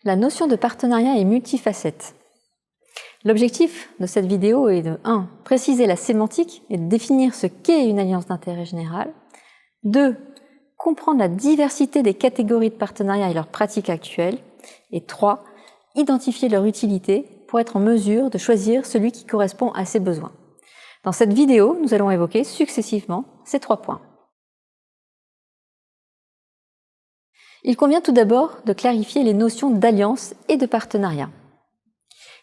La notion de partenariat est multifacette. L'objectif de cette vidéo est de 1. Préciser la sémantique et de définir ce qu'est une alliance d'intérêt général. 2. Comprendre la diversité des catégories de partenariat et leurs pratiques actuelles. Et 3. Identifier leur utilité pour être en mesure de choisir celui qui correspond à ses besoins. Dans cette vidéo, nous allons évoquer successivement ces 3 points. Il convient tout d'abord de clarifier les notions d'alliance et de partenariat.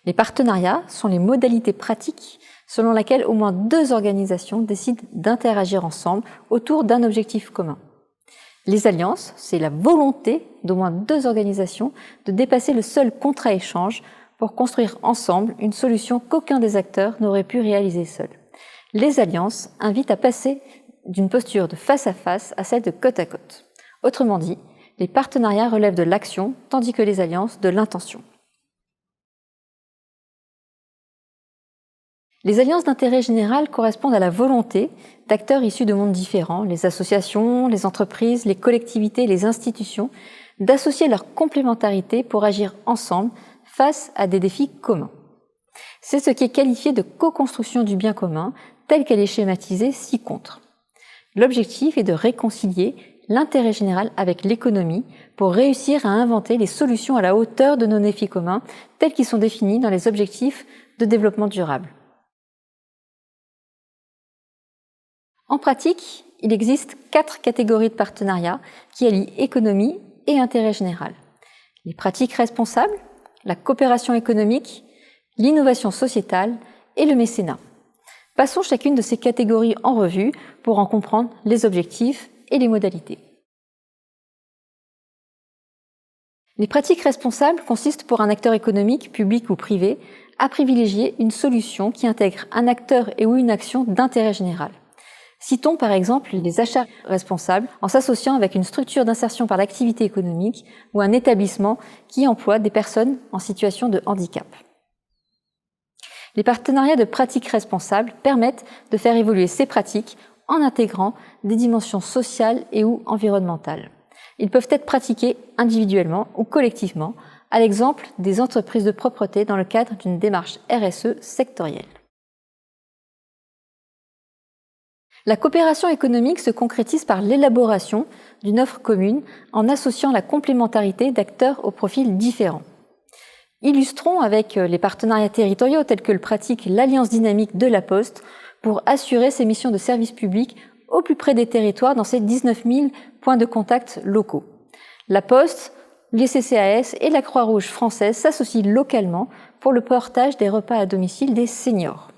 Les partenariats sont les modalités pratiques selon lesquelles au moins 2 organisations décident d'interagir ensemble autour d'un objectif commun. Les alliances, c'est la volonté d'au moins 2 organisations de dépasser le seul contrat-échange pour construire ensemble une solution qu'aucun des acteurs n'aurait pu réaliser seul. Les alliances invitent à passer d'une posture de face à celle de côte à côte. Autrement dit, les partenariats relèvent de l'action, tandis que les alliances de l'intention. Les alliances d'intérêt général correspondent à la volonté d'acteurs issus de mondes différents, les associations, les entreprises, les collectivités, les institutions, d'associer leur complémentarité pour agir ensemble face à des défis communs. C'est ce qui est qualifié de co-construction du bien commun, telle qu'elle est schématisée ci-contre. L'objectif est de réconcilier l'intérêt général avec l'économie pour réussir à inventer les solutions à la hauteur de nos défis communs, tels qu'ils sont définis dans les objectifs de développement durable. En pratique, il existe 4 catégories de partenariats qui allient économie et intérêt général. Les pratiques responsables, la coopération économique, l'innovation sociétale et le mécénat. Passons chacune de ces catégories en revue pour en comprendre les objectifs et les modalités. Les pratiques responsables consistent pour un acteur économique, public ou privé, à privilégier une solution qui intègre un acteur et ou une action d'intérêt général. Citons par exemple les achats responsables en s'associant avec une structure d'insertion par l'activité économique ou un établissement qui emploie des personnes en situation de handicap. Les partenariats de pratiques responsables permettent de faire évoluer ces pratiques en intégrant des dimensions sociales et ou environnementales. Ils peuvent être pratiqués individuellement ou collectivement, à l'exemple des entreprises de propreté dans le cadre d'une démarche RSE sectorielle. La coopération économique se concrétise par l'élaboration d'une offre commune en associant la complémentarité d'acteurs aux profils différents. Illustrons avec les partenariats territoriaux tels que le pratique l'Alliance dynamique de La Poste pour assurer ses missions de service public au plus près des territoires dans ses 19 000 points de contact locaux. La Poste, les CCAS et la Croix-Rouge française s'associent localement pour le portage des repas à domicile des seniors.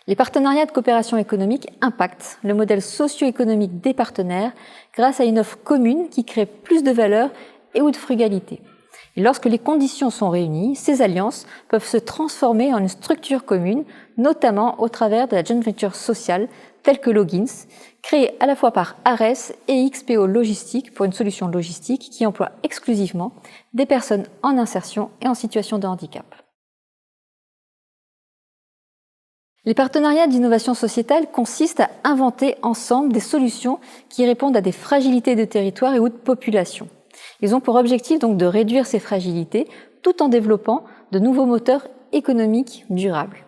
Les partenariats de coopération économique impactent le modèle socio-économique des partenaires grâce à une offre commune qui crée plus de valeur et ou de frugalité. Et lorsque les conditions sont réunies, ces alliances peuvent se transformer en une structure commune, notamment au travers de la joint venture sociale, telle que Logins, créée à la fois par Ares et XPO Logistique pour une solution logistique qui emploie exclusivement des personnes en insertion et en situation de handicap. Les partenariats d'innovation sociétale consistent à inventer ensemble des solutions qui répondent à des fragilités de territoire et ou de population. Ils ont pour objectif donc de réduire ces fragilités tout en développant de nouveaux moteurs économiques durables.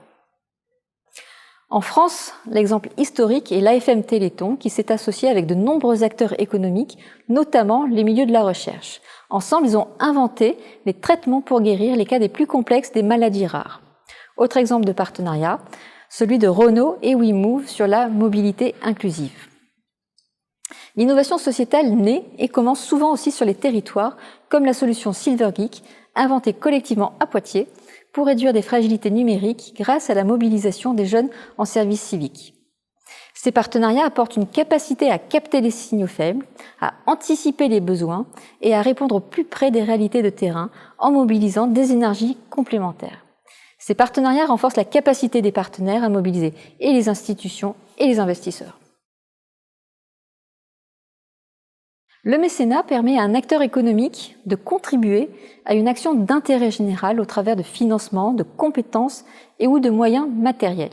En France, l'exemple historique est l'AFM Téléthon qui s'est associé avec de nombreux acteurs économiques, notamment les milieux de la recherche. Ensemble, ils ont inventé des traitements pour guérir les cas les plus complexes des maladies rares. Autre exemple de partenariat, celui de Renault et WeMove sur la mobilité inclusive. L'innovation sociétale naît et commence souvent aussi sur les territoires, comme la solution Silvergeek, inventée collectivement à Poitiers pour réduire des fragilités numériques grâce à la mobilisation des jeunes en service civique. Ces partenariats apportent une capacité à capter les signaux faibles, à anticiper les besoins et à répondre au plus près des réalités de terrain en mobilisant des énergies complémentaires. Ces partenariats renforcent la capacité des partenaires à mobiliser et les institutions et les investisseurs. Le mécénat permet à un acteur économique de contribuer à une action d'intérêt général au travers de financements, de compétences et ou de moyens matériels.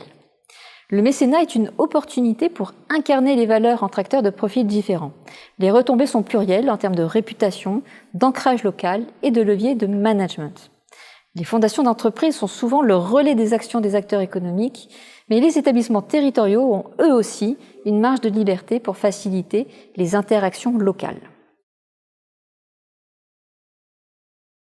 Le mécénat est une opportunité pour incarner les valeurs entre acteurs de profils différents. Les retombées sont plurielles en termes de réputation, d'ancrage local et de levier de management. Les fondations d'entreprises sont souvent le relais des actions des acteurs économiques, mais les établissements territoriaux ont eux aussi une marge de liberté pour faciliter les interactions locales.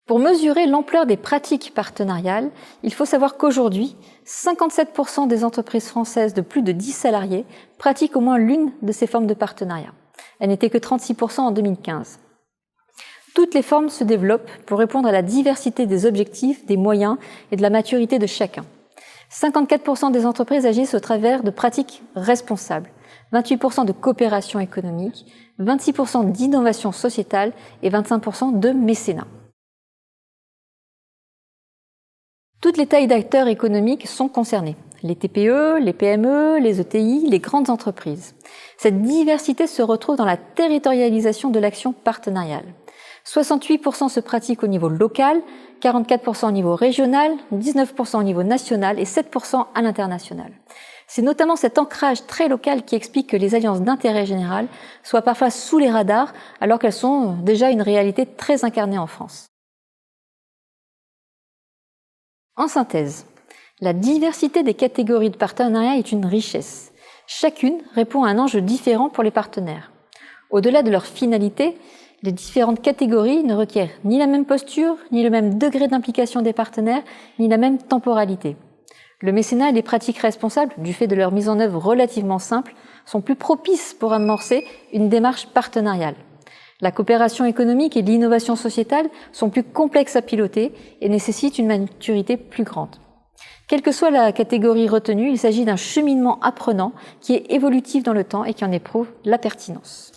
Pour mesurer l'ampleur des pratiques partenariales, il faut savoir qu'aujourd'hui, 57% des entreprises françaises de plus de 10 salariés pratiquent au moins l'une de ces formes de partenariat. Elles n'étaient que 36% en 2015. Toutes les formes se développent pour répondre à la diversité des objectifs, des moyens et de la maturité de chacun. 54% des entreprises agissent au travers de pratiques responsables, 28% de coopération économique, 26% d'innovation sociétale et 25% de mécénat. Toutes les tailles d'acteurs économiques sont concernées. Les TPE, les PME, les ETI, les grandes entreprises. Cette diversité se retrouve dans la territorialisation de l'action partenariale. 68% se pratiquent au niveau local, 44% au niveau régional, 19% au niveau national et 7% à l'international. C'est notamment cet ancrage très local qui explique que les alliances d'intérêt général soient parfois sous les radars alors qu'elles sont déjà une réalité très incarnée en France. En synthèse, la diversité des catégories de partenariat est une richesse. Chacune répond à un enjeu différent pour les partenaires. Au-delà de leur finalité, les différentes catégories ne requièrent ni la même posture, ni le même degré d'implication des partenaires, ni la même temporalité. Le mécénat et les pratiques responsables, du fait de leur mise en œuvre relativement simple, sont plus propices pour amorcer une démarche partenariale. La coopération économique et l'innovation sociétale sont plus complexes à piloter et nécessitent une maturité plus grande. Quelle que soit la catégorie retenue, il s'agit d'un cheminement apprenant qui est évolutif dans le temps et qui en éprouve la pertinence.